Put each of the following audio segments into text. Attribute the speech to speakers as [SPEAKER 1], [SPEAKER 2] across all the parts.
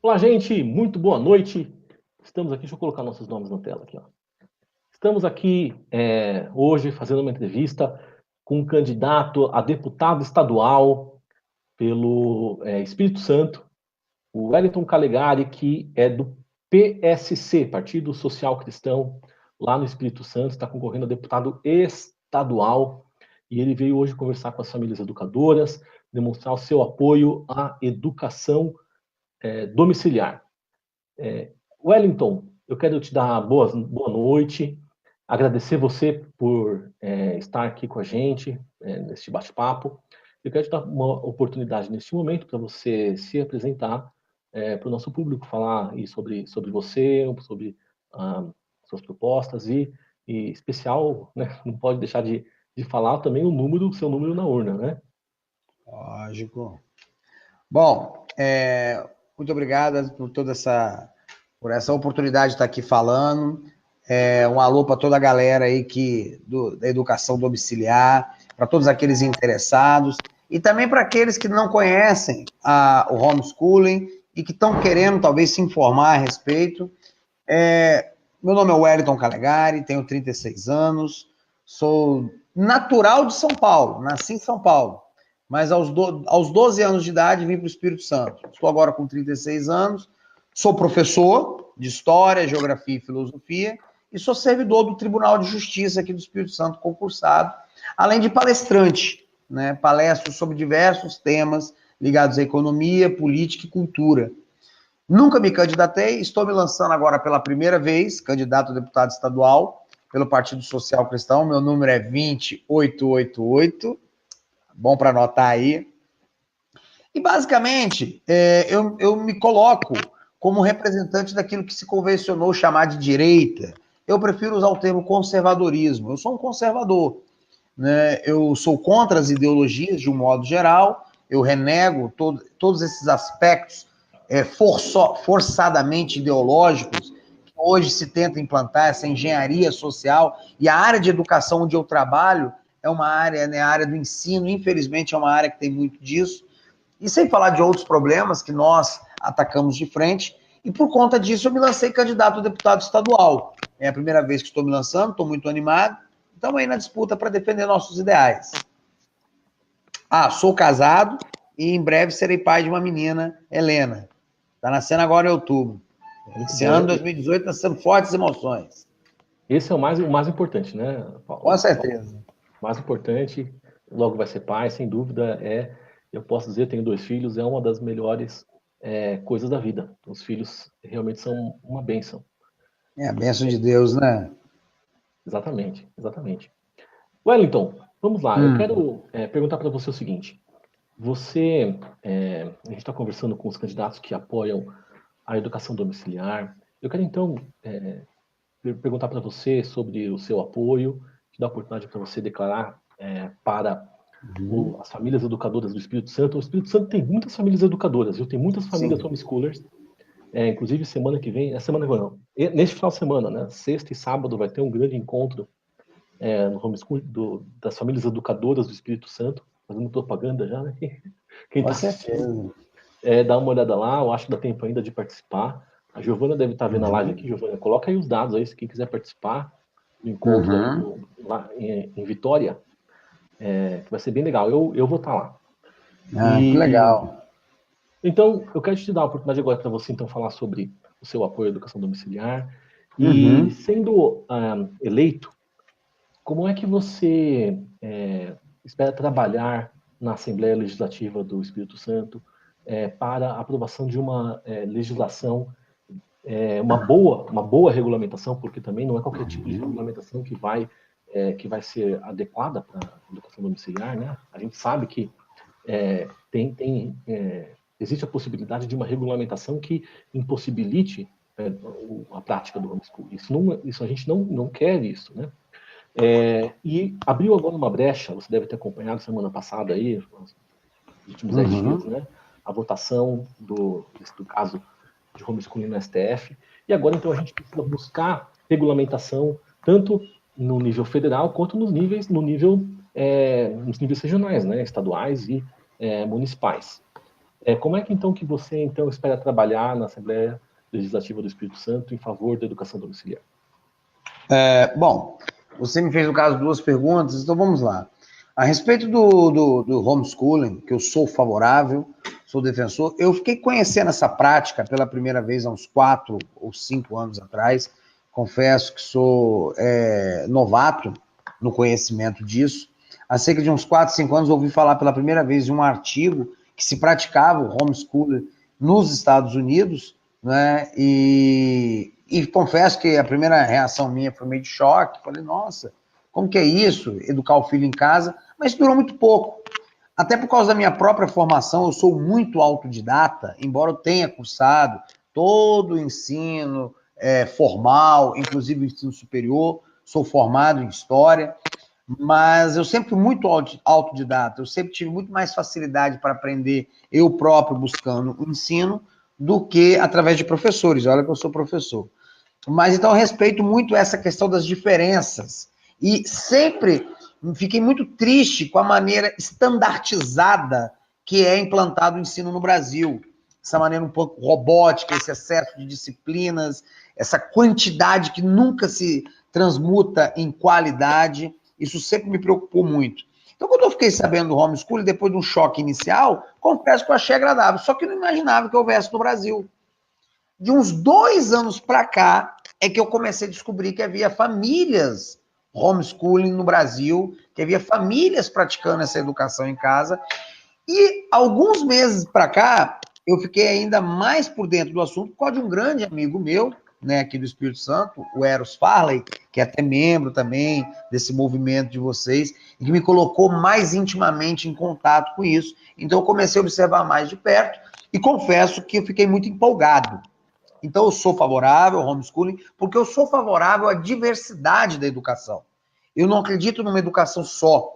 [SPEAKER 1] Olá, gente, muito boa noite. Estamos aqui, deixa eu colocar nossos nomes na tela aqui, ó. Estamos aqui hoje fazendo uma entrevista com um candidato a deputado estadual pelo Espírito Santo, o Wellington Calegari, que é do PSC, Partido Social Cristão, lá no Espírito Santo, está concorrendo a deputado estadual, e ele veio hoje conversar com as famílias educadoras, demonstrar o seu apoio à educação domiciliar. Wellington, eu quero te dar boa noite, agradecer você por estar aqui com a gente neste bate-papo. Eu quero te dar uma oportunidade neste momento para você se apresentar para o nosso público, falar aí sobre você, sobre suas propostas e especial, né, não pode deixar de falar também o seu número na urna, né?
[SPEAKER 2] Lógico. Bom, muito obrigado por essa oportunidade de estar aqui falando. Um alô para toda a galera aí da educação domiciliar, para todos aqueles interessados e também para aqueles que não conhecem o homeschooling e que estão querendo talvez se informar a respeito. Meu nome é Wellington Calegari, tenho 36 anos, sou natural de São Paulo, nasci em São Paulo. Mas aos 12 anos de idade vim para o Espírito Santo. Estou agora com 36 anos, sou professor de História, Geografia e Filosofia e sou servidor do Tribunal de Justiça aqui do Espírito Santo, concursado, além de palestrante, né? Palestro sobre diversos temas ligados à economia, política e cultura. Nunca me candidatei, estou me lançando agora pela primeira vez, candidato a deputado estadual pelo Partido Social Cristão, meu número é 20888. Bom para anotar aí. E, basicamente, eu me coloco como representante daquilo que se convencionou chamar de direita. Eu prefiro usar o termo conservadorismo. Eu sou um conservador, né? Eu sou contra as ideologias, de um modo geral. Eu renego todos esses aspectos forçadamente ideológicos que hoje se tenta implantar, essa engenharia social. E a área de educação onde eu trabalho é uma área, né, a área do ensino, infelizmente, é uma área que tem muito disso. E sem falar de outros problemas que nós atacamos de frente. E por conta disso, eu me lancei candidato a deputado estadual. É a primeira vez que estou me lançando, estou muito animado. Estamos aí na disputa para defender nossos ideais. Sou casado e em breve serei pai de uma menina, Helena. Está nascendo agora em outubro. Esse ano, 2018, está sendo fortes emoções.
[SPEAKER 1] Esse é o mais importante, né, Paulo?
[SPEAKER 2] Com certeza.
[SPEAKER 1] O mais importante, logo vai ser pai, sem dúvida, eu posso dizer, tenho 2 filhos, é uma das melhores coisas da vida. Os filhos realmente são uma bênção.
[SPEAKER 2] É a bênção de Deus, né?
[SPEAKER 1] Exatamente, exatamente. Wellington, vamos lá. Eu quero perguntar para você o seguinte. A gente está conversando com os candidatos que apoiam a educação domiciliar. Eu quero, então, perguntar para você sobre o seu apoio, te dar a oportunidade para você declarar para as famílias educadoras do Espírito Santo. O Espírito Santo tem muitas famílias educadoras, viu? Tem muitas famílias homeschoolers. Inclusive, semana que vem, neste final de semana, né, sexta e sábado, vai ter um grande encontro no homeschool das famílias educadoras do Espírito Santo, fazendo propaganda já, né? Quem está assistindo, dá uma olhada lá, eu acho que dá tempo ainda de participar. A Giovana deve estar vendo a live aqui, Giovana. Coloca aí os dados aí, se quem quiser participar do encontro aí lá em Vitória, que vai ser bem legal. Eu vou estar lá.
[SPEAKER 2] Que legal.
[SPEAKER 1] Então, eu quero te dar a oportunidade agora para você então falar sobre o seu apoio à educação domiciliar. E sendo eleito, como é que você espera trabalhar na Assembleia Legislativa do Espírito Santo para a aprovação de uma legislação, uma boa regulamentação, porque também não é qualquer tipo de regulamentação que vai ser adequada para a educação domiciliar, né? A gente sabe que existe a possibilidade de uma regulamentação que impossibilite a prática do homeschooling. Isso a gente não quer isso, né? E abriu agora uma brecha, você deve ter acompanhado semana passada aí, nos últimos 10 dias, né? A votação do caso de homeschooling no STF. E agora, então, a gente precisa buscar regulamentação tanto no nível federal quanto nos níveis regionais, né? Estaduais e municipais. Como é que então que você então espera trabalhar na Assembleia Legislativa do Espírito Santo em favor da educação domiciliar?
[SPEAKER 2] Bom, você me fez, no caso, duas perguntas, então vamos lá. A respeito do homeschooling, que eu sou favorável, sou defensor, eu fiquei conhecendo essa prática pela primeira vez há uns 4 ou 5 anos atrás. Confesso que sou novato no conhecimento disso. Há cerca de uns 4, 5 anos, ouvi falar pela primeira vez de um artigo que se praticava o homeschooling nos Estados Unidos, né? E confesso que a primeira reação minha foi meio de choque. Falei, nossa, como que é isso? Educar o filho em casa? Mas durou muito pouco. Até por causa da minha própria formação, eu sou muito autodidata, embora eu tenha cursado todo o ensino formal, inclusive o ensino superior, sou formado em História, mas eu sempre fui muito autodidata, eu sempre tive muito mais facilidade para aprender eu próprio buscando o ensino do que através de professores. Olha que eu sou professor. Mas então eu respeito muito essa questão das diferenças. E sempre fiquei muito triste com a maneira estandartizada que é implantado o ensino no Brasil. Essa maneira um pouco robótica, esse excesso de disciplinas, essa quantidade que nunca se transmuta em qualidade. Isso sempre me preocupou muito. Então, quando eu fiquei sabendo do homeschooling, depois de um choque inicial, confesso que eu achei agradável. Só que eu não imaginava que houvesse no Brasil. De uns 2 anos para cá, é que eu comecei a descobrir que havia famílias homeschooling no Brasil, que havia famílias praticando essa educação em casa. E alguns meses para cá, eu fiquei ainda mais por dentro do assunto por causa de um grande amigo meu, né, aqui do Espírito Santo, o Eros Farley, que é até membro também desse movimento de vocês, e que me colocou mais intimamente em contato com isso. Então eu comecei a observar mais de perto e confesso que eu fiquei muito empolgado. Então, eu sou favorável ao homeschooling porque eu sou favorável à diversidade da educação. Eu não acredito numa educação só. Pra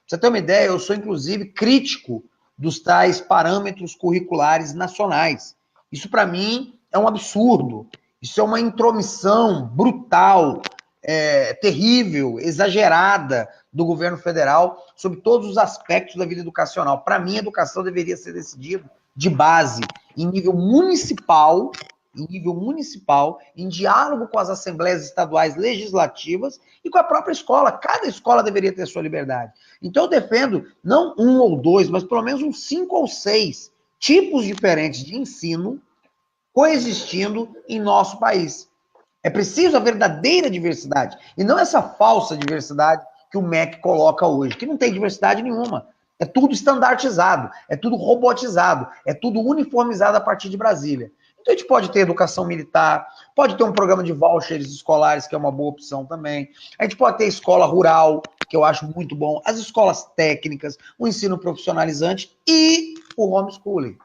[SPEAKER 2] você ter uma ideia, eu sou, inclusive, crítico dos tais parâmetros curriculares nacionais. Isso, para mim, é um absurdo. Isso é uma intromissão brutal, terrível, exagerada do governo federal sobre todos os aspectos da vida educacional. Para mim, a educação deveria ser decidida de base, em nível municipal, em diálogo com as assembleias estaduais legislativas e com a própria escola. Cada escola deveria ter sua liberdade. Então, eu defendo não 1 ou 2, mas pelo menos uns 5 ou 6 tipos diferentes de ensino coexistindo em nosso país. É preciso a verdadeira diversidade, e não essa falsa diversidade que o MEC coloca hoje, que não tem diversidade nenhuma. É tudo estandartizado, é tudo robotizado, é tudo uniformizado a partir de Brasília. Então, a gente pode ter educação militar, pode ter um programa de vouchers escolares, que é uma boa opção também. A gente pode ter escola rural, que eu acho muito bom, as escolas técnicas, o ensino profissionalizante e o homeschooling.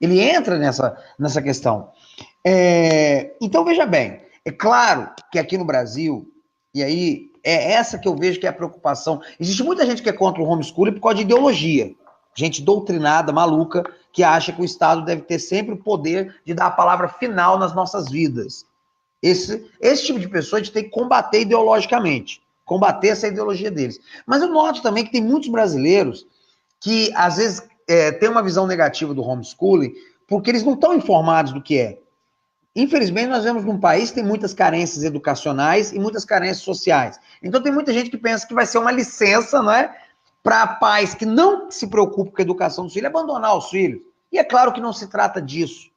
[SPEAKER 2] Ele entra nessa questão. Então, veja bem, é claro que aqui no Brasil, e aí é essa que eu vejo que é a preocupação, existe muita gente que é contra o homeschooling por causa de ideologia. Gente doutrinada, maluca, que acha que o Estado deve ter sempre o poder de dar a palavra final nas nossas vidas. Esse tipo de pessoa a gente tem que combater ideologicamente, combater essa ideologia deles. Mas eu noto também que tem muitos brasileiros que, às vezes, têm uma visão negativa do homeschooling porque eles não estão informados do que é. Infelizmente, nós vemos num país que tem muitas carências educacionais e muitas carências sociais. Então, tem muita gente que pensa que vai ser uma licença, não é? Para pais que não se preocupam com a educação dos filhos, abandonar os filhos. E é claro que não se trata disso.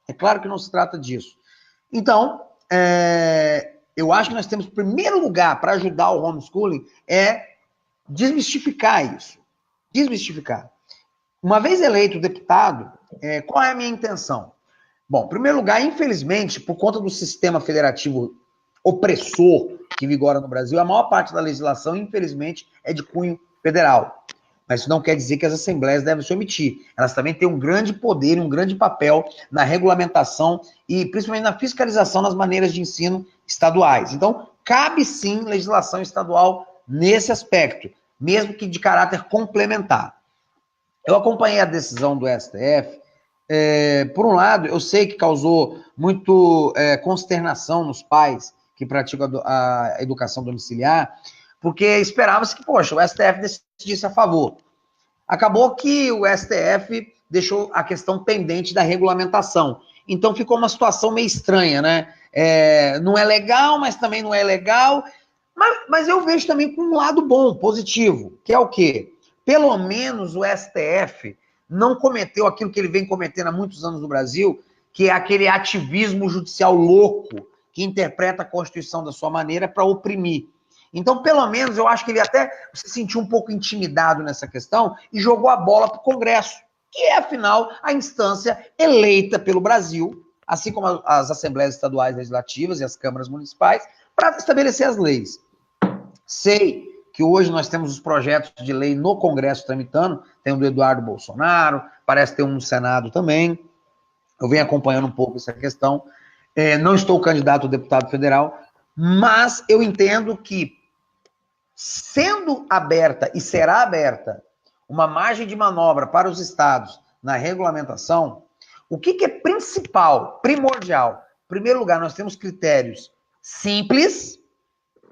[SPEAKER 2] É claro que não se trata disso. Então, eu acho que nós temos, em primeiro lugar, para ajudar o homeschooling, desmistificar isso. Desmistificar. Uma vez eleito deputado, qual é a minha intenção? Bom, em primeiro lugar, infelizmente, por conta do sistema federativo opressor que vigora no Brasil, a maior parte da legislação, infelizmente, é de cunho federal. Mas isso não quer dizer que as assembleias devem se omitir. Elas também têm um grande poder, um grande papel na regulamentação e principalmente na fiscalização das maneiras de ensino estaduais. Então, cabe sim legislação estadual nesse aspecto, mesmo que de caráter complementar. Eu acompanhei a decisão do STF. Por um lado, eu sei que causou muito consternação nos pais que praticam a educação domiciliar, porque esperava-se que, poxa, o STF decidisse a favor. Acabou que o STF deixou a questão pendente da regulamentação. Então ficou uma situação meio estranha, né? Não é legal, mas também não é legal. Mas eu vejo também com um lado bom, positivo, que é o quê? Pelo menos o STF não cometeu aquilo que ele vem cometendo há muitos anos no Brasil, que é aquele ativismo judicial louco, que interpreta a Constituição da sua maneira para oprimir. Então, pelo menos, eu acho que ele até se sentiu um pouco intimidado nessa questão e jogou a bola para o Congresso, que é, afinal, a instância eleita pelo Brasil, assim como as assembleias estaduais legislativas e as câmaras municipais, para estabelecer as leis. Sei que hoje nós temos os projetos de lei no Congresso tramitando, tem o do Eduardo Bolsonaro, parece ter um no Senado também. Eu venho acompanhando um pouco essa questão. Não estou candidato a deputado federal, mas eu entendo que, sendo aberta e será aberta uma margem de manobra para os estados na regulamentação, o que é principal, primordial? Em primeiro lugar, nós temos critérios simples.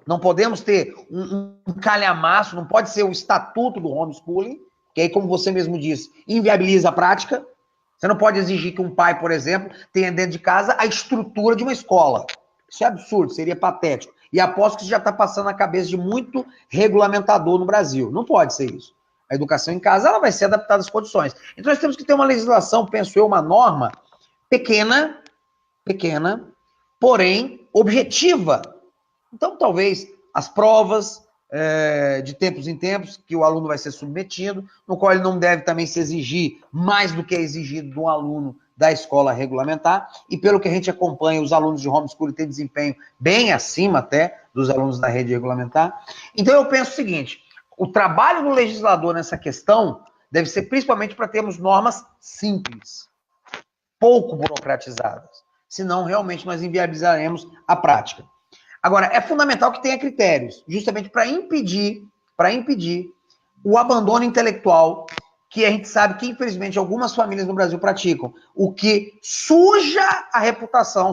[SPEAKER 2] Não podemos ter um calhamaço, não pode ser o estatuto do homeschooling, que aí, como você mesmo disse, inviabiliza a prática. Você não pode exigir que um pai, por exemplo, tenha dentro de casa a estrutura de uma escola. Isso é absurdo, seria patético. E aposto que isso já está passando na cabeça de muito regulamentador no Brasil. Não pode ser isso. A educação em casa ela vai ser adaptada às condições. Então nós temos que ter uma legislação, penso eu, uma norma pequena, porém objetiva. Então, talvez as provas de tempos em tempos, que o aluno vai ser submetido, no qual ele não deve também se exigir mais do que é exigido de um aluno da escola regulamentar, e pelo que a gente acompanha, os alunos de homeschooling têm desempenho bem acima até dos alunos da rede regulamentar. Então, eu penso o seguinte, o trabalho do legislador nessa questão deve ser principalmente para termos normas simples, pouco burocratizadas, senão realmente nós inviabilizaremos a prática. Agora, é fundamental que tenha critérios, justamente para impedir o abandono intelectual, que a gente sabe que, infelizmente, algumas famílias no Brasil praticam, o que sujaria a reputação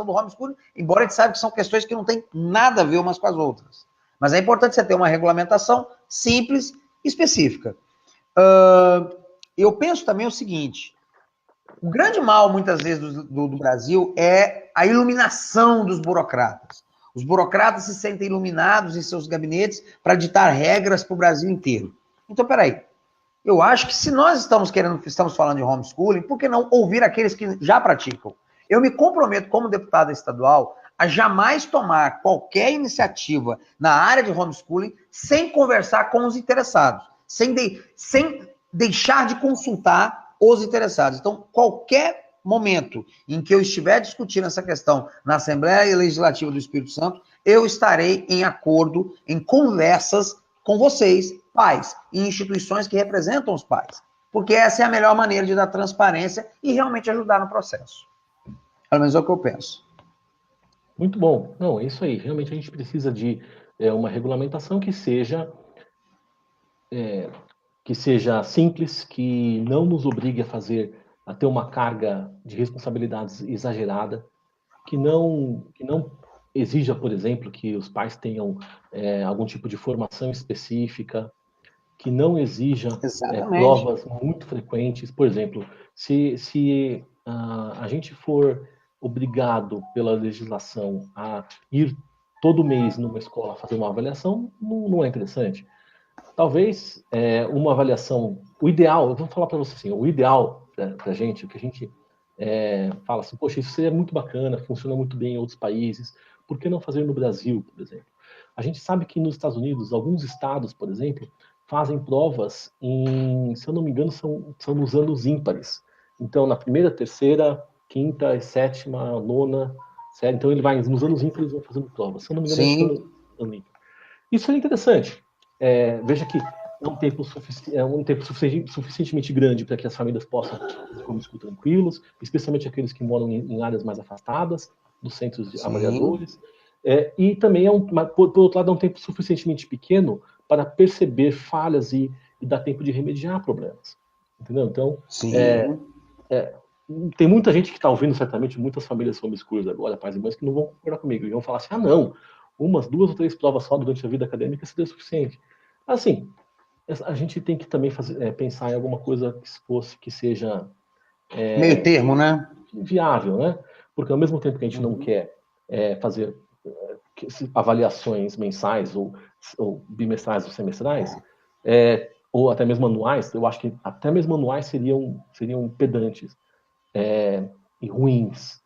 [SPEAKER 2] do homeschooling, embora a gente saiba que são questões que não têm nada a ver umas com as outras. Mas é importante você ter uma regulamentação simples e específica. Eu penso também o seguinte, o grande mal, muitas vezes, do Brasil é a iluminação dos burocratas. Os burocratas se sentem iluminados em seus gabinetes para ditar regras para o Brasil inteiro. Então, peraí. Eu acho que se nós estamos falando de homeschooling, por que não ouvir aqueles que já praticam? Eu me comprometo, como deputado estadual, a jamais tomar qualquer iniciativa na área de homeschooling sem conversar com os interessados, sem deixar de consultar os interessados. Então, qualquer momento em que eu estiver discutindo essa questão na Assembleia Legislativa do Espírito Santo, eu estarei em acordo, em conversas com vocês, pais, e instituições que representam os pais. Porque essa é a melhor maneira de dar transparência e realmente ajudar no processo. Pelo menos é o que eu penso.
[SPEAKER 1] Muito bom. Não, é isso aí. Realmente a gente precisa de uma regulamentação que seja simples, que não nos obrigue a ter uma carga de responsabilidades exagerada, que não exija, por exemplo, que os pais tenham algum tipo de formação específica, que não exija provas muito frequentes. Por exemplo, se a gente for obrigado pela legislação a ir todo mês numa escola fazer uma avaliação, não é interessante. Talvez uma avaliação, o ideal, eu vou falar para você assim, o ideal para a gente, o que a gente fala assim, poxa, isso seria muito bacana, funciona muito bem em outros países, por que não fazer no Brasil, por exemplo? A gente sabe que nos Estados Unidos, alguns estados, por exemplo, fazem provas se eu não me engano, são nos anos ímpares. Então, na primeira, terceira, quinta, sétima, nona série, então ele vai nos anos ímpares vão fazendo provas. Se eu não me engano, isso é interessante. Veja que é um tempo suficientemente grande para que as famílias possam homeschool tranquilos, especialmente aqueles que moram em áreas mais afastadas dos centros de avaliadores. E também, por outro lado, é um tempo suficientemente pequeno para perceber falhas e dar tempo de remediar problemas. Entendeu? Então, tem muita gente que está ouvindo, certamente, muitas famílias homeschoolers agora, pais e mães, que não vão concordar comigo. E vão falar assim, não, umas 2 ou 3 provas só durante a vida acadêmica seria suficiente. Assim, a gente tem que também pensar em alguma coisa que seja
[SPEAKER 2] meio termo, né?
[SPEAKER 1] Viável, né? Porque ao mesmo tempo que a gente não quer fazer avaliações mensais ou bimestrais ou semestrais, ou até mesmo anuais, eu acho que até mesmo anuais seriam pedantes e ruins.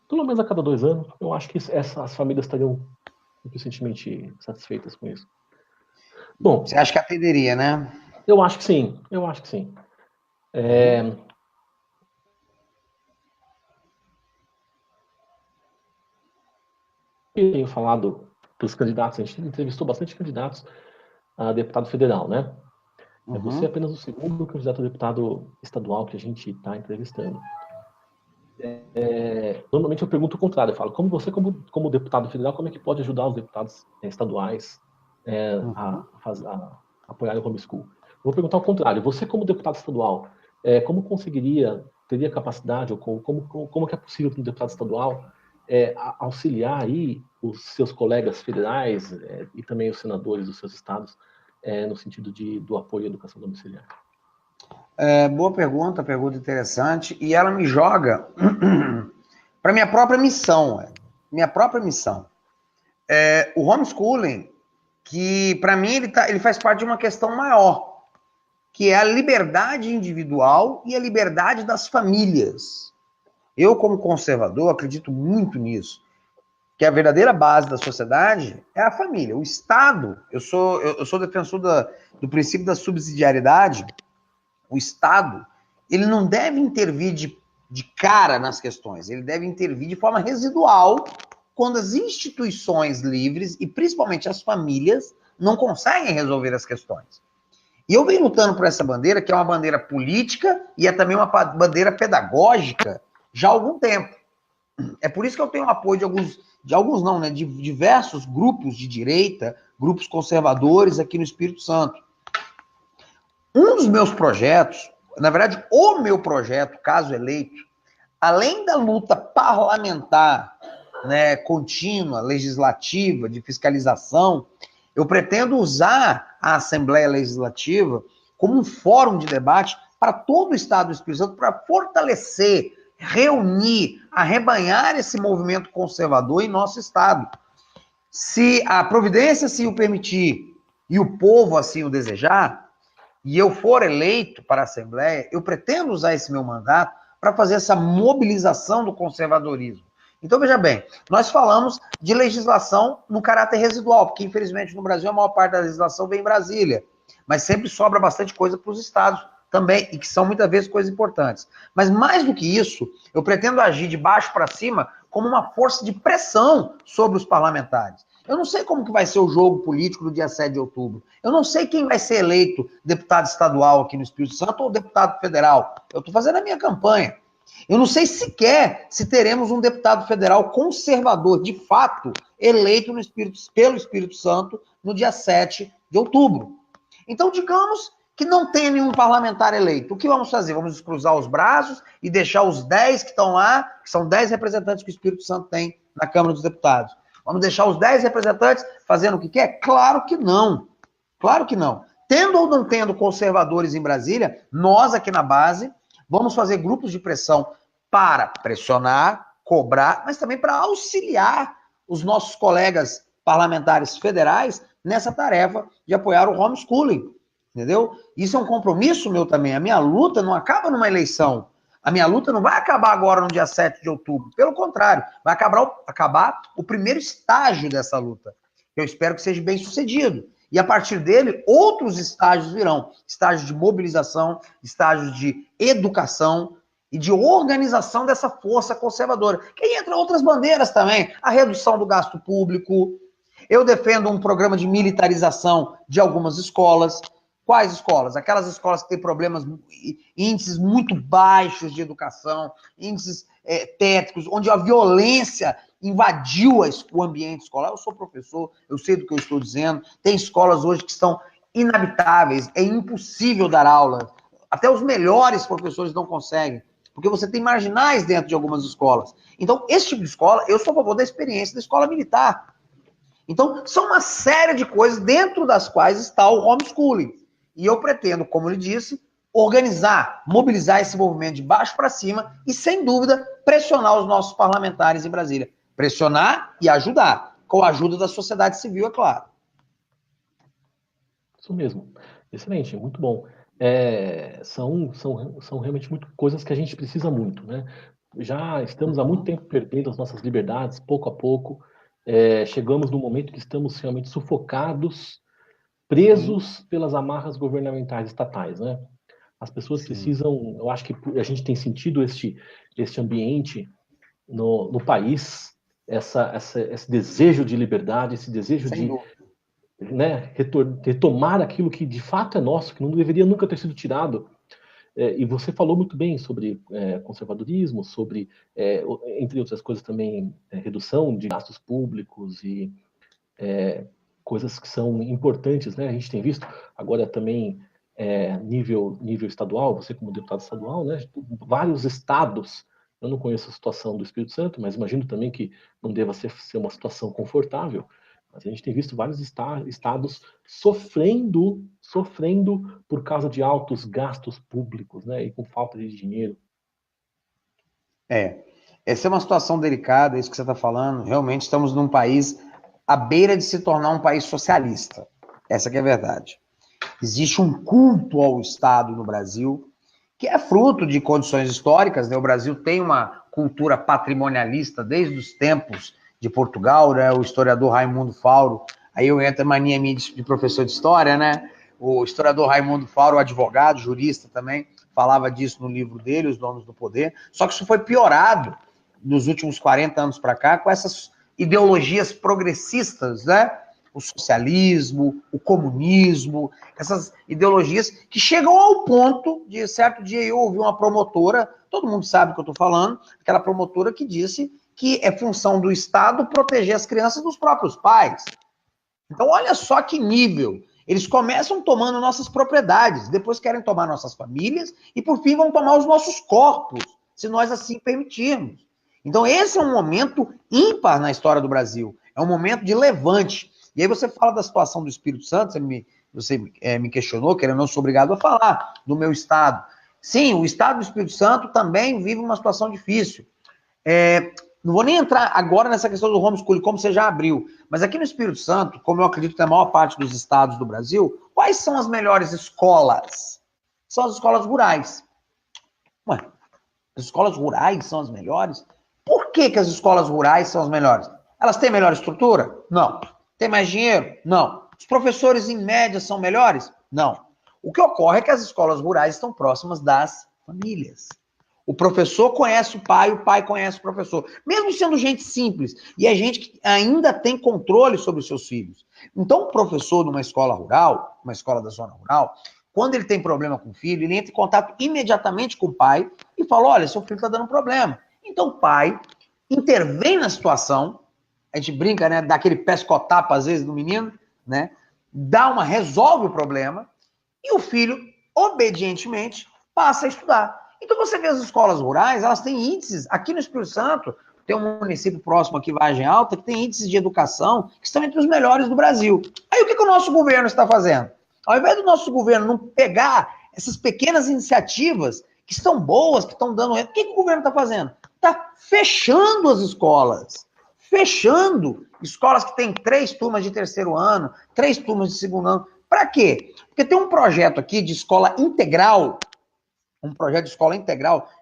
[SPEAKER 1] Pelo menos a cada 2 anos, eu acho que as famílias estariam suficientemente satisfeitas com isso. Bom,
[SPEAKER 2] você acha que atenderia, né?
[SPEAKER 1] eu acho que sim, eu acho que sim. Eu tenho falado para os candidatos, a gente entrevistou bastante candidatos a deputado federal, né? Você é apenas o segundo candidato a deputado estadual que a gente está entrevistando. Normalmente eu pergunto o contrário, eu falo, como deputado federal, como é que pode ajudar os deputados estaduais a apoiar o homeschool? Vou perguntar o contrário, você como deputado estadual, como teria capacidade, ou como que é possível para um deputado estadual auxiliar aí os seus colegas federais e também os senadores dos seus estados no sentido do apoio à educação domiciliar?
[SPEAKER 2] Boa pergunta interessante, e ela me joga para minha própria missão. Minha própria missão. O homeschooling, que para mim ele faz parte de uma questão maior, que é a liberdade individual e a liberdade das famílias. Eu, como conservador, acredito muito nisso, que a verdadeira base da sociedade é a família. O Estado, eu sou defensor do princípio da subsidiariedade. O Estado, ele não deve intervir de cara nas questões, ele deve intervir de forma residual quando as instituições livres, e principalmente as famílias, não conseguem resolver as questões. E eu venho lutando por essa bandeira, que é uma bandeira política e é também uma bandeira pedagógica, já há algum tempo. É por isso que eu tenho o apoio de diversos grupos de direita, grupos conservadores aqui no Espírito Santo. Um dos meus projetos, na verdade, o meu projeto, caso eleito, além da luta parlamentar, né, contínua, legislativa, de fiscalização, eu pretendo usar a Assembleia Legislativa como um fórum de debate para todo o Estado do Espírito Santo, para fortalecer, reunir, arrebanhar esse movimento conservador em nosso Estado. Se a providência assim o permitir e o povo assim o desejar, e eu for eleito para a Assembleia, eu pretendo usar esse meu mandato para fazer essa mobilização do conservadorismo. Então, veja bem, nós falamos de legislação no caráter residual, porque, infelizmente, no Brasil, a maior parte da legislação vem em Brasília, mas sempre sobra bastante coisa para os estados também, e que são, muitas vezes, coisas importantes. Mas, mais do que isso, eu pretendo agir de baixo para cima como uma força de pressão sobre os parlamentares. Eu não sei como que vai ser o jogo político do dia 7 de outubro. Eu não sei quem vai ser eleito deputado estadual aqui no Espírito Santo ou deputado federal. Eu estou fazendo a minha campanha. Eu não sei sequer se teremos um deputado federal conservador, de fato, eleito pelo Espírito Santo no dia 7 de outubro. Então, digamos que não tem nenhum parlamentar eleito. O que vamos fazer? Vamos cruzar os braços e deixar os 10 que estão lá, que são 10 representantes que o Espírito Santo tem na Câmara dos Deputados. Vamos deixar os 10 representantes fazendo o que quer? Claro que não. Claro que não. Tendo ou não tendo conservadores em Brasília, nós aqui na base vamos fazer grupos de pressão para pressionar, cobrar, mas também para auxiliar os nossos colegas parlamentares federais nessa tarefa de apoiar o homeschooling, entendeu? Isso é um compromisso meu também. A minha luta não acaba numa eleição. A minha luta não vai acabar agora no dia 7 de outubro. Pelo contrário, vai acabar o primeiro estágio dessa luta. Eu espero que seja bem sucedido. E a partir dele, outros estágios virão. Estágios de mobilização, estágios de educação e de organização dessa força conservadora. Que entra outras bandeiras também. A redução do gasto público. Eu defendo um programa de militarização de algumas escolas. Quais escolas? Aquelas escolas que têm problemas, índices muito baixos de educação, índices tétricos, onde a violência invadiu o ambiente escolar. Eu sou professor, eu sei do que eu estou dizendo. Tem escolas hoje que estão inabitáveis, é impossível dar aula. Até os melhores professores não conseguem, porque você tem marginais dentro de algumas escolas. Então, esse tipo de escola, eu sou a favor da experiência da escola militar. Então, são uma série de coisas dentro das quais está o homeschooling. E eu pretendo, como ele disse, organizar, mobilizar esse movimento de baixo para cima e, sem dúvida, pressionar os nossos parlamentares em Brasília. Pressionar e ajudar, com a ajuda da sociedade civil, é claro.
[SPEAKER 1] Isso mesmo. Excelente, muito bom. São realmente muito coisas que a gente precisa muito, né? Já estamos há muito tempo perdendo as nossas liberdades, pouco a pouco. Chegamos no momento que estamos realmente sufocados, presos pelas amarras governamentais estatais, né? As pessoas precisam, eu acho que a gente tem sentido este ambiente no país, esse desejo de liberdade, esse desejo
[SPEAKER 2] Sem
[SPEAKER 1] de,
[SPEAKER 2] dúvida.
[SPEAKER 1] né, retomar aquilo que de fato é nosso, que não deveria nunca ter sido tirado. E você falou muito bem sobre conservadorismo, sobre, entre outras coisas também, redução de gastos públicos e coisas que são importantes, né? A gente tem visto agora também nível estadual, você como deputado estadual, né? Vários estados, eu não conheço a situação do Espírito Santo, mas imagino também que não deva ser uma situação confortável. Mas a gente tem visto vários estados sofrendo por causa de altos gastos públicos, né? E com falta de dinheiro.
[SPEAKER 2] Essa é uma situação delicada, isso que você está falando. Realmente estamos num país à beira de se tornar um país socialista. Essa que é a verdade. Existe um culto ao Estado no Brasil, que é fruto de condições históricas, né? O Brasil tem uma cultura patrimonialista desde os tempos de Portugal, né? O historiador Raimundo Fauro, aí eu entro a mania minha de professor de história, né? O historiador Raimundo Fauro, advogado, jurista também, falava disso no livro dele, Os Donos do Poder, só que isso foi piorado nos últimos 40 anos para cá com essas ideologias progressistas, né? O socialismo, o comunismo, essas ideologias que chegam ao ponto de, certo dia, eu ouvi uma promotora, todo mundo sabe o que eu estou falando, aquela promotora que disse que é função do Estado proteger as crianças dos próprios pais. Então, olha só que nível. Eles começam tomando nossas propriedades, depois querem tomar nossas famílias e, por fim, vão tomar os nossos corpos, se nós assim permitirmos. Então, esse é um momento ímpar na história do Brasil. É um momento de levante. E aí você fala da situação do Espírito Santo, você me questionou, que eu não sou obrigado a falar do meu estado. Sim, o estado do Espírito Santo também vive uma situação difícil. Não vou nem entrar agora nessa questão do homeschooling, como você já abriu, mas aqui no Espírito Santo, como eu acredito que na maior parte dos estados do Brasil, quais são as melhores escolas? São as escolas rurais. Ué, as escolas rurais são as melhores? Por que as escolas rurais são as melhores? Elas têm melhor estrutura? Não. Tem mais dinheiro? Não. Os professores, em média, são melhores? Não. O que ocorre é que as escolas rurais estão próximas das famílias. O professor conhece o pai conhece o professor. Mesmo sendo gente simples. E é gente que ainda tem controle sobre os seus filhos. Então, o professor numa escola rural, uma escola da zona rural, quando ele tem problema com o filho, ele entra em contato imediatamente com o pai e fala, olha, seu filho está dando problema. Então, o pai intervém na situação, a gente brinca, né, dá aquele pescotapa, às vezes, do menino, né, resolve o problema, e o filho, obedientemente, passa a estudar. Então, você vê as escolas rurais, elas têm índices, aqui no Espírito Santo, tem um município próximo aqui, Vargem Alta, que tem índices de educação que estão entre os melhores do Brasil. Aí, o que o nosso governo está fazendo? Ao invés do nosso governo não pegar essas pequenas iniciativas que estão boas, que estão dando... O que o governo está fazendo? Está fechando as escolas. Fechando escolas que têm 3 turmas de terceiro ano, 3 turmas de segundo ano. Para quê? Porque tem um projeto aqui de escola integral,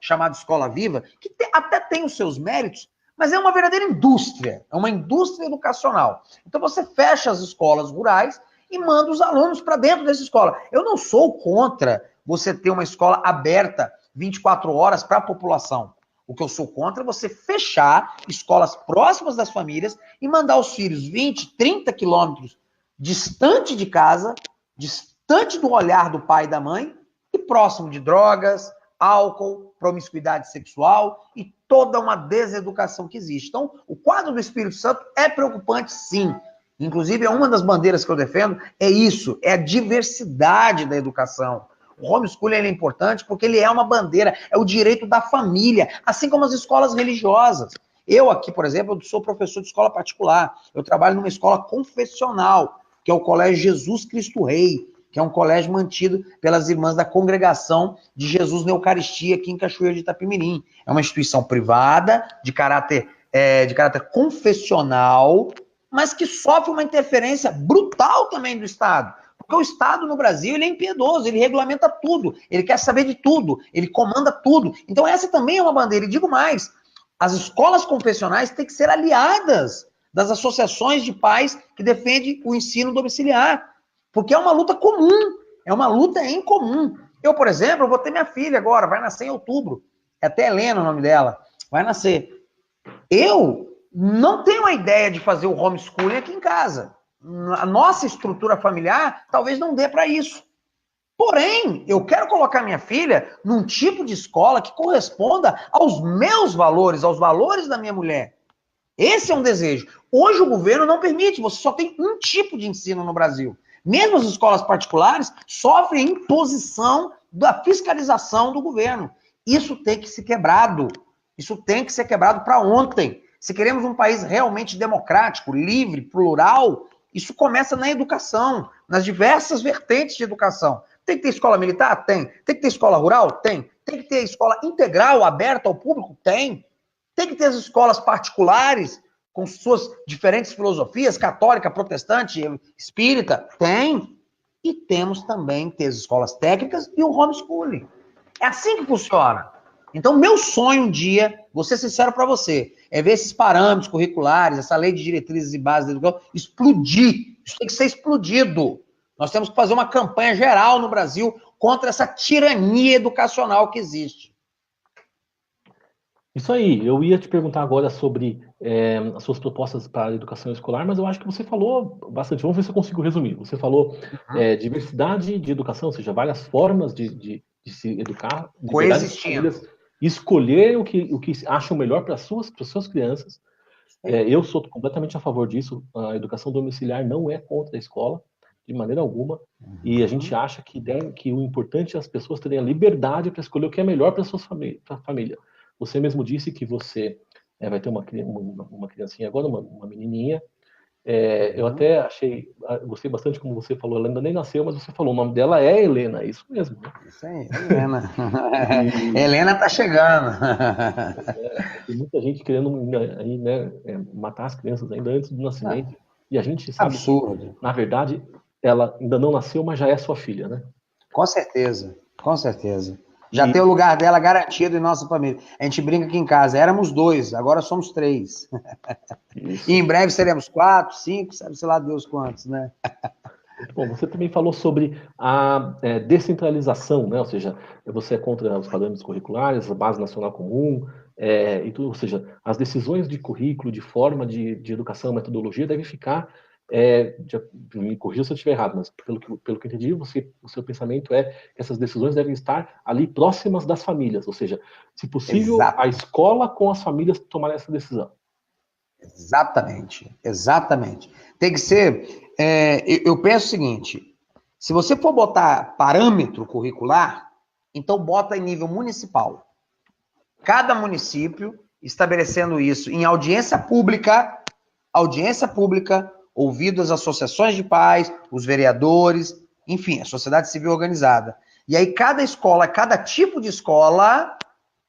[SPEAKER 2] chamado Escola Viva, que até tem os seus méritos, mas é uma verdadeira indústria, é uma indústria educacional. Então você fecha as escolas rurais e manda os alunos para dentro dessa escola. Eu não sou contra você ter uma escola aberta 24 horas para a população. O que eu sou contra é você fechar escolas próximas das famílias e mandar os filhos 20, 30 quilômetros distante de casa, distante do olhar do pai e da mãe, e próximo de drogas, álcool, promiscuidade sexual e toda uma deseducação que existe. Então, o quadro do Espírito Santo é preocupante, sim. Inclusive, uma das bandeiras que eu defendo é isso, é a diversidade da educação. O homeschooling é importante porque ele é uma bandeira, é o direito da família, assim como as escolas religiosas. Eu aqui, por exemplo, eu sou professor de escola particular. Eu trabalho numa escola confessional, que é o Colégio Jesus Cristo Rei, que é um colégio mantido pelas irmãs da Congregação de Jesus na Eucaristia, aqui em Cachoeiro de Itapemirim. É uma instituição privada, de caráter confessional, mas que sofre uma interferência brutal também do Estado. Porque o Estado no Brasil, ele é impiedoso, ele regulamenta tudo, ele quer saber de tudo, ele comanda tudo. Então essa também é uma bandeira. E digo mais, as escolas confessionais têm que ser aliadas das associações de pais que defendem o ensino domiciliar. Porque é uma luta comum, é uma luta em comum. Eu, por exemplo, vou ter minha filha agora, vai nascer em outubro. É até Helena o nome dela, vai nascer. Eu não tenho a ideia de fazer o homeschooling aqui em casa. A nossa estrutura familiar talvez não dê para isso. Porém, eu quero colocar minha filha num tipo de escola que corresponda aos meus valores, aos valores da minha mulher. Esse é um desejo. Hoje o governo não permite, você só tem um tipo de ensino no Brasil. Mesmo as escolas particulares sofrem imposição da fiscalização do governo. Isso tem que ser quebrado. Isso tem que ser quebrado para ontem. Se queremos um país realmente democrático, livre, plural, isso começa na educação, nas diversas vertentes de educação. Tem que ter escola militar? Tem. Tem que ter escola rural? Tem. Tem que ter escola integral, aberta ao público? Tem. Tem que ter as escolas particulares, com suas diferentes filosofias, católica, protestante, espírita? Tem. E temos também que ter as escolas técnicas e o homeschooling. É assim que funciona. Então, meu sonho um dia, vou ser sincero para você, é ver esses parâmetros curriculares, essa lei de diretrizes e bases da educação, explodir. Isso tem que ser explodido. Nós temos que fazer uma campanha geral no Brasil contra essa tirania educacional que existe.
[SPEAKER 1] Isso aí, eu ia te perguntar agora sobre as suas propostas para a educação escolar, mas eu acho que você falou bastante. Vamos ver se eu consigo resumir. Você falou diversidade de educação, ou seja, várias formas de se educar, liberdade das famílias, escolher o que acham melhor para as suas crianças. Eu sou completamente a favor disso. A educação domiciliar não é contra a escola, de maneira alguma, e a gente acha que o importante é as pessoas terem a liberdade para escolher o que é melhor para a sua família. Você mesmo disse que você vai ter uma criancinha agora, uma menininha. Eu até gostei bastante como você falou, ela ainda nem nasceu, mas você falou, o nome dela é Helena, é isso mesmo. Né?
[SPEAKER 2] Isso aí, Helena. Helena tá chegando.
[SPEAKER 1] Tem muita gente querendo aí, né, matar as crianças ainda antes do nascimento. E a gente sabe
[SPEAKER 2] absurdo.
[SPEAKER 1] Que, na verdade, ela ainda não nasceu, mas já é sua filha, né?
[SPEAKER 2] Com certeza, com certeza. Já tem o lugar dela garantido em nossa família. A gente brinca aqui em casa, éramos 2, agora somos 3. E em breve seremos 4, 5, sabe sei lá Deus quantos, né?
[SPEAKER 1] Bom, você também falou sobre a descentralização, né? Ou seja, você é contra os padrões curriculares, a base nacional comum, ou seja, as decisões de currículo, de forma de educação, metodologia, devem ficar, me corrija se eu estiver errado, mas pelo que entendi, o seu pensamento é que essas decisões devem estar ali próximas das famílias, ou seja, se possível, a escola com as famílias tomarem essa decisão.
[SPEAKER 2] Exatamente, exatamente. Tem que ser... eu penso o seguinte, se você for botar parâmetro curricular, então bota em nível municipal. Cada município estabelecendo isso em audiência pública, ouvido as associações de pais, os vereadores, enfim, a sociedade civil organizada. E aí cada escola, cada tipo de escola,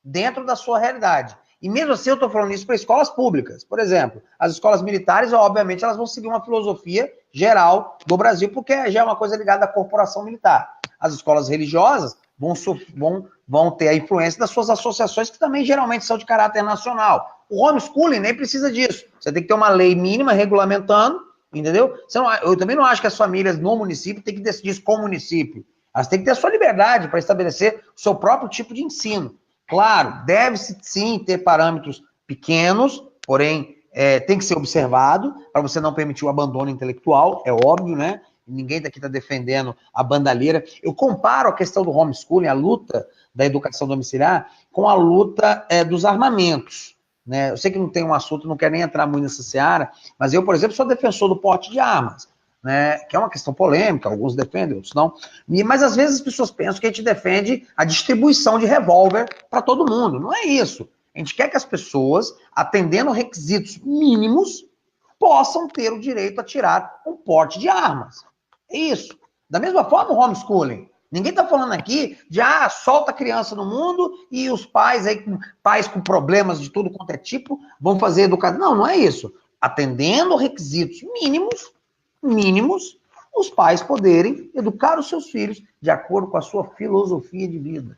[SPEAKER 2] dentro da sua realidade. E mesmo assim eu estou falando isso para escolas públicas. Por exemplo, as escolas militares, obviamente, elas vão seguir uma filosofia geral do Brasil, porque já é uma coisa ligada à corporação militar. As escolas religiosas vão ter a influência das suas associações, que também geralmente são de caráter nacional. O homeschooling nem precisa disso. Você tem que ter uma lei mínima regulamentando, entendeu? Eu também não acho que as famílias no município têm que decidir isso com o município. Elas têm que ter a sua liberdade para estabelecer o seu próprio tipo de ensino. Claro, deve-se sim ter parâmetros pequenos, porém tem que ser observado para você não permitir o abandono intelectual, é óbvio, né? Ninguém daqui está defendendo a bandalheira. Eu comparo a questão do homeschooling, a luta da educação domiciliar, com a luta dos armamentos. Né? Eu sei que não tem um assunto, não quero nem entrar muito nessa seara, mas eu, por exemplo, sou defensor do porte de armas. Né, que é uma questão polêmica, alguns defendem, outros não. Mas às vezes as pessoas pensam que a gente defende a distribuição de revólver para todo mundo. Não é isso. A gente quer que as pessoas, atendendo requisitos mínimos, possam ter o direito a tirar um porte de armas. É isso. Da mesma forma o homeschooling. Ninguém está falando aqui de, solta a criança no mundo e os pais aí, pais com problemas de tudo quanto é tipo, vão fazer educação. Não, não é isso. Atendendo requisitos mínimos, os pais poderem educar os seus filhos de acordo com a sua filosofia de vida.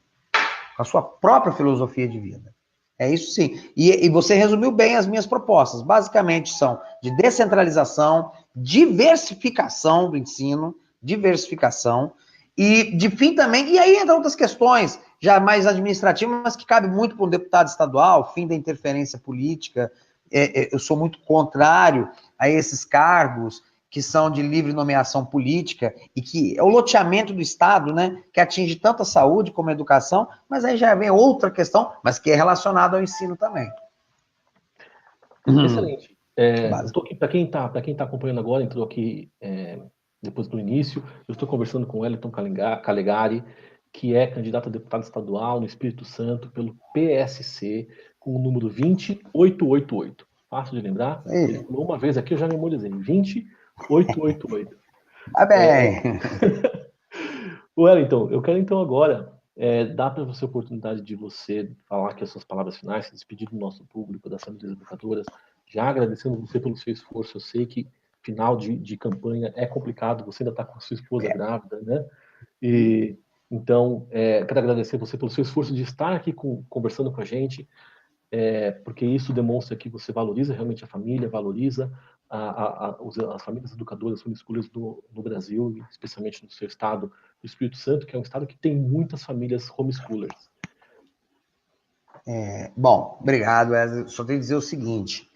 [SPEAKER 2] Com a sua própria filosofia de vida. É isso sim. E você resumiu bem as minhas propostas. Basicamente são de descentralização, diversificação do ensino, e de fim também, e aí entram outras questões, já mais administrativas, mas que cabe muito para um deputado estadual, fim da interferência política. Eu sou muito contrário a esses cargos que são de livre nomeação política, e que é o loteamento do Estado, né, que atinge tanto a saúde como a educação, mas aí já vem outra questão, mas que é relacionada ao ensino também.
[SPEAKER 1] Excelente. Estou aqui, para quem tá acompanhando agora, entrou aqui depois do início, eu estou conversando com o Wellington Calegari, que é candidato a deputado estadual no Espírito Santo pelo PSC, com o número 20888. Fácil de lembrar. Ele falou uma vez aqui, eu já memorizei. 20888.
[SPEAKER 2] Tá bem.
[SPEAKER 1] Wellington, eu quero então agora dar para você a oportunidade de você falar aqui as suas palavras finais, se despedir do nosso público, das famílias educadoras, já agradecendo você pelo seu esforço. Eu sei que final de campanha é complicado, você ainda está com a sua esposa grávida, né? E então, quero agradecer você pelo seu esforço de estar aqui conversando com a gente, porque isso demonstra que você valoriza realmente a família, valoriza as famílias educadoras, famílias no Brasil, especialmente no seu estado, do Espírito Santo, que é um estado que tem muitas famílias homeschoolers.
[SPEAKER 2] Bom, obrigado, Wesley. Só tenho que dizer o seguinte,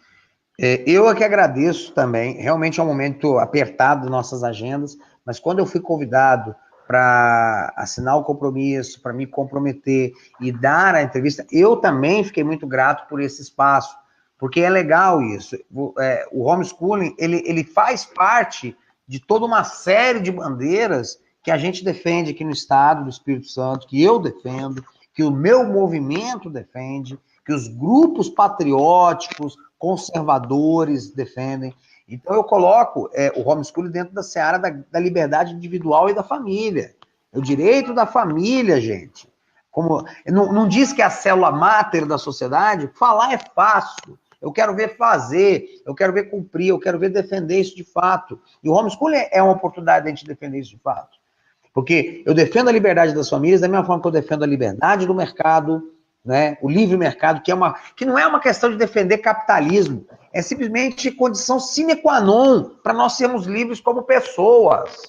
[SPEAKER 2] eu aqui agradeço também, realmente é um momento apertado das nossas agendas, mas quando eu fui convidado para assinar o compromisso, para me comprometer e dar a entrevista, eu também fiquei muito grato por esse espaço, porque é legal isso. O homeschooling, ele faz parte de toda uma série de bandeiras que a gente defende aqui no estado do Espírito Santo, que eu defendo, que o meu movimento defende, que os grupos patrióticos, conservadores defendem. Então, eu coloco o homeschooling dentro da seara da liberdade individual e da família. É o direito da família, gente. Não diz que é a célula máter da sociedade? Falar é fácil. Eu quero ver fazer, eu quero ver cumprir, eu quero ver defender isso de fato. E o homeschooling é uma oportunidade de a gente defender isso de fato. Porque eu defendo a liberdade das famílias da mesma forma que eu defendo a liberdade do mercado, né? O livre mercado, que não é uma questão de defender capitalismo, é simplesmente condição sine qua non para nós sermos livres como pessoas.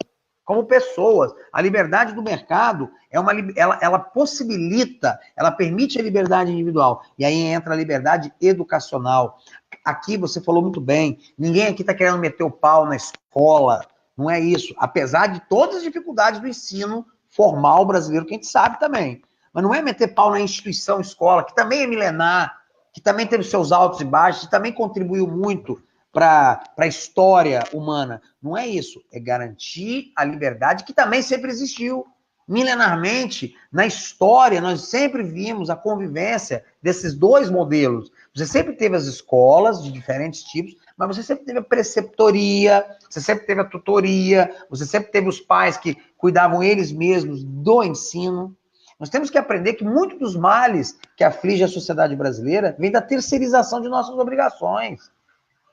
[SPEAKER 2] Como pessoas. A liberdade do mercado, ela possibilita, ela permite a liberdade individual. E aí entra a liberdade educacional. Aqui você falou muito bem, ninguém aqui está querendo meter o pau na escola, não é isso. Apesar de todas as dificuldades do ensino formal brasileiro, que a gente sabe também. Mas não é meter pau na instituição escola, que também é milenar, que também teve seus altos e baixos, que também contribuiu muito para a história humana. Não é isso. É garantir a liberdade, que também sempre existiu. Milenarmente, na história, nós sempre vimos a convivência desses dois modelos. Você sempre teve as escolas de diferentes tipos, mas você sempre teve a preceptoria, você sempre teve a tutoria, você sempre teve os pais que cuidavam eles mesmos do ensino. Nós temos que aprender que muitos dos males que aflige a sociedade brasileira vem da terceirização de nossas obrigações.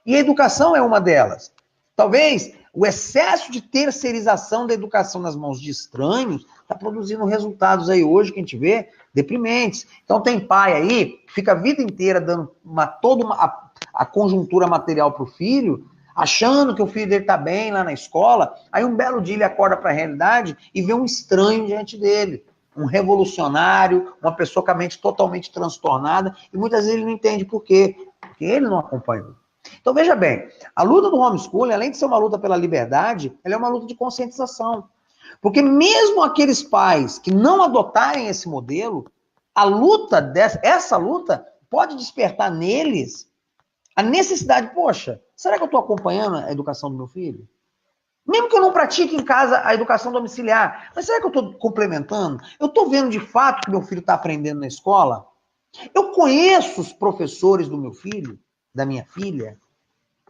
[SPEAKER 2] E a educação é uma delas. Talvez o excesso de terceirização da educação nas mãos de estranhos está produzindo resultados aí hoje que a gente vê deprimentes. Então tem pai aí que fica a vida inteira dando toda a conjuntura material para o filho, achando que o filho dele está bem lá na escola, aí um belo dia ele acorda para a realidade e vê um estranho diante dele. Um revolucionário, uma pessoa com a mente totalmente transtornada, e muitas vezes ele não entende por quê. Porque ele não acompanhou. Então, veja bem, a luta do homeschooling, além de ser uma luta pela liberdade, ela é uma luta de conscientização. Porque mesmo aqueles pais que não adotarem esse modelo, essa luta pode despertar neles a necessidade, poxa, será que eu estou acompanhando a educação do meu filho? Mesmo que eu não pratique em casa a educação domiciliar, mas será que eu estou complementando? Eu estou vendo de fato que meu filho está aprendendo na escola? Eu conheço os professores do meu filho, da minha filha?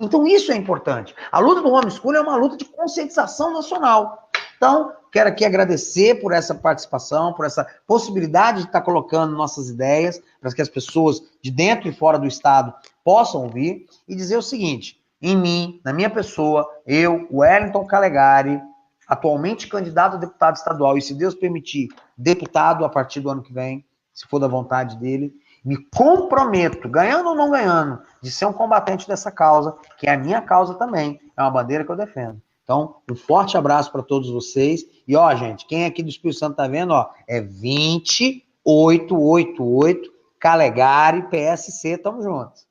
[SPEAKER 2] Então isso é importante. A luta do homeschooling é uma luta de conscientização nacional. Então, quero aqui agradecer por essa participação, por essa possibilidade de estar colocando nossas ideias, para que as pessoas de dentro e fora do estado possam ouvir, e dizer o seguinte, em mim, na minha pessoa, eu, Wellington Calegari, atualmente candidato a deputado estadual, e se Deus permitir, deputado a partir do ano que vem, se for da vontade dele, me comprometo, ganhando ou não ganhando, de ser um combatente dessa causa, que é a minha causa também, é uma bandeira que eu defendo. Então, um forte abraço para todos vocês. E, ó, gente, quem aqui do Espírito Santo tá vendo, ó, é 2888 Calegari PSC, tamo juntos.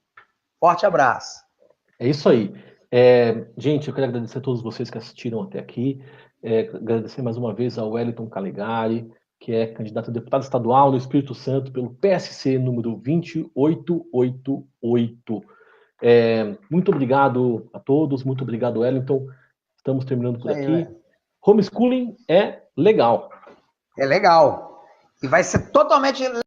[SPEAKER 2] Forte abraço.
[SPEAKER 1] É isso aí. Gente, eu quero agradecer a todos vocês que assistiram até aqui. Agradecer mais uma vez ao Wellington Calegari, que é candidato a deputado estadual no Espírito Santo pelo PSC número 2888. Muito obrigado a todos, muito obrigado, Wellington. Estamos terminando por aqui. Homeschooling é legal.
[SPEAKER 2] É legal. E vai ser totalmente